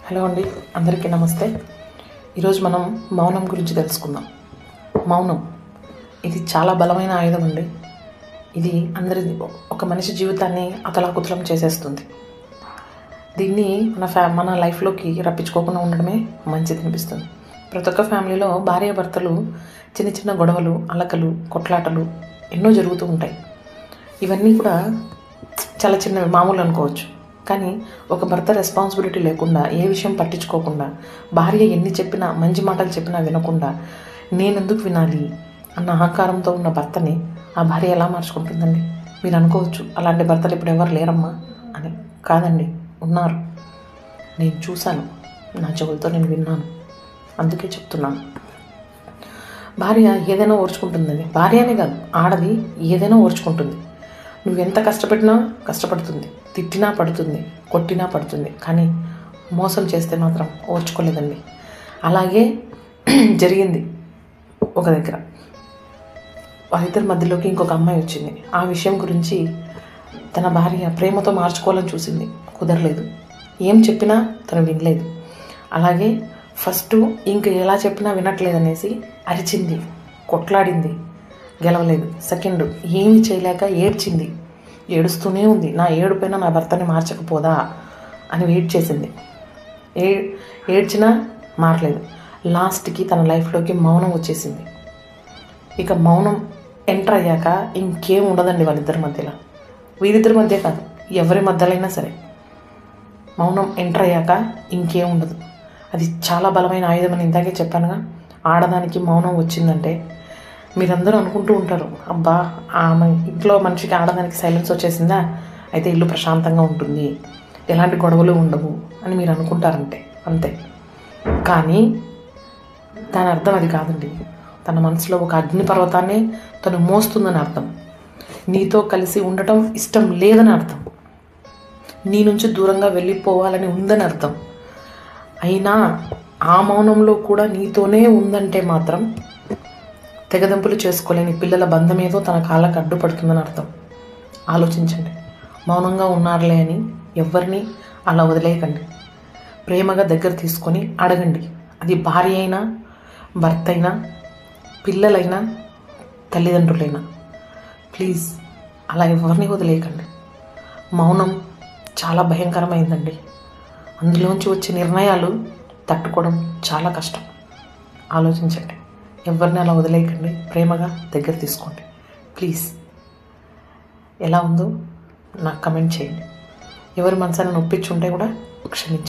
Hello అండి, అందరికీ నమస్తే. ఈరోజు మనం మౌనం గురించి తెలుసుకుందాం. మౌనం ఇది చాలా బలమైన ఆయుధం అండి. ఇది ఒక మనిషి జీవితాన్ని అతలాకుతలం చేసేస్తుంది. దీన్ని మన లైఫ్లోకి రప్పించుకోకుండా ఉండడమే మంచిది అనిపిస్తుంది. ప్రతి ఒక్క ఫ్యామిలీలో భార్యాభర్తలు చిన్న చిన్న గొడవలు, అలకలు, కొట్లాటలు ఎన్నో జరుగుతూ ఉంటాయి. ఇవన్నీ కూడా చాలా చిన్నవి, మామూలు అనుకోవచ్చు. కానీ ఒక భర్త రెస్పాన్సిబిలిటీ లేకుండా, ఏ విషయం పట్టించుకోకుండా, భార్య ఎన్ని చెప్పినా, మంచి మాటలు చెప్పినా వినకుండా, నేనెందుకు వినాలి అన్న అహంకారంతో ఉన్న భర్తని ఆ భార్య ఎలా మార్చుకుంటుందండి? మీరు అనుకోవచ్చు, అలాంటి భర్తలు ఇప్పుడు ఎవరు లేరమ్మా అని. కాదండి, ఉన్నారు. నేను చూశాను, నా చెవులతో నేను విన్నాను, అందుకే చెప్తున్నాను. భార్య ఏదైనా ఓర్చుకుంటుందండి. భార్య అనే కాదు, ఆడది ఏదైనా ఓర్చుకుంటుంది. నువ్వెంత కష్టపడుతుంది, తిట్టినా పడుతుంది, కొట్టినా పడుతుంది. కానీ మోసం చేస్తే మాత్రం ఓర్చుకోలేదండి. అలాగే జరిగింది ఒక దగ్గర. వాళ్ళిద్దరి మధ్యలోకి ఇంకొక అమ్మాయి వచ్చింది. ఆ విషయం గురించి తన భార్య ప్రేమతో మార్చుకోవాలని చూసింది, కుదరలేదు. ఏం చెప్పినా తను వినలేదు. అలాగే ఫస్ట్ ఇంక ఎలా చెప్పినా వినట్లేదనేసి అరిచింది, కొట్లాడింది, గెలవలేదు. సెకండ్ ఏమి చేయలేక ఏడ్చింది, ఏడుస్తూనే ఉంది. నా ఏడుపైన నా భర్తని మార్చకపోదా అని వెయిట్ చేసింది. ఏడ్చినా మారలేదు. లాస్ట్కి తన లైఫ్లోకి మౌనం వచ్చేసింది. ఇక మౌనం ఎంటర్ అయ్యాక ఇంకేం ఉండదండి వాళ్ళిద్దరి మధ్యలో. వీరిద్దరి మధ్య కాదు, ఎవరి మధ్యలైనా సరే మౌనం ఎంటర్ అయ్యాక ఇంకేం ఉండదు. అది చాలా బలమైన ఆయుధం అని ఇందాకే చెప్పానుగా. ఆడదానికి మౌనం వచ్చిందంటే మీరందరూ అనుకుంటూ ఉంటారు, అబ్బా ఆమె ఇంట్లో మనిషికి, ఆడదానికి సైలెన్స్ వచ్చేసిందా, అయితే ఇల్లు ప్రశాంతంగా ఉంటుంది, ఎలాంటి గొడవలు ఉండవు అని మీరు అనుకుంటారంటే అంతే. కానీ దాని అర్థం అది కాదండి. తన మనసులో ఒక అగ్ని పర్వతాన్ని తను మోస్తుందని అర్థం. నీతో కలిసి ఉండటం ఇష్టం లేదని అర్థం. నీ నుంచి దూరంగా వెళ్ళిపోవాలని ఉందని అర్థం. అయినా ఆ మౌనంలో కూడా నీతోనే ఉందంటే మాత్రం తెగదెంపులు చేసుకోలేని పిల్లల బంధం ఏదో తన కాళ్ళకు అడ్డుపడుతుందని అర్థం. ఆలోచించండి. మౌనంగా ఉన్నారులే అని ఎవరిని అలా వదిలేయకండి. ప్రేమగా దగ్గర తీసుకొని అడగండి. అది భార్య అయినా, భర్త అయినా, పిల్లలైనా, తల్లిదండ్రులైనా. ప్లీజ్ అలా ఎవరిని వదిలేయకండి. మౌనం చాలా భయంకరమైందండి. అందులోంచి వచ్చే నిర్ణయాలు తట్టుకోవడం చాలా కష్టం. ఆలోచించండి. ఎవరిని అలా వదిలేయకండి. ప్రేమగా దగ్గర తీసుకోండి ప్లీజ్. ఎలా ఉందో నాకు కమెంట్ చేయండి. ఎవరి మనసాన్ని నొప్పించుంటే కూడా క్షమించండి.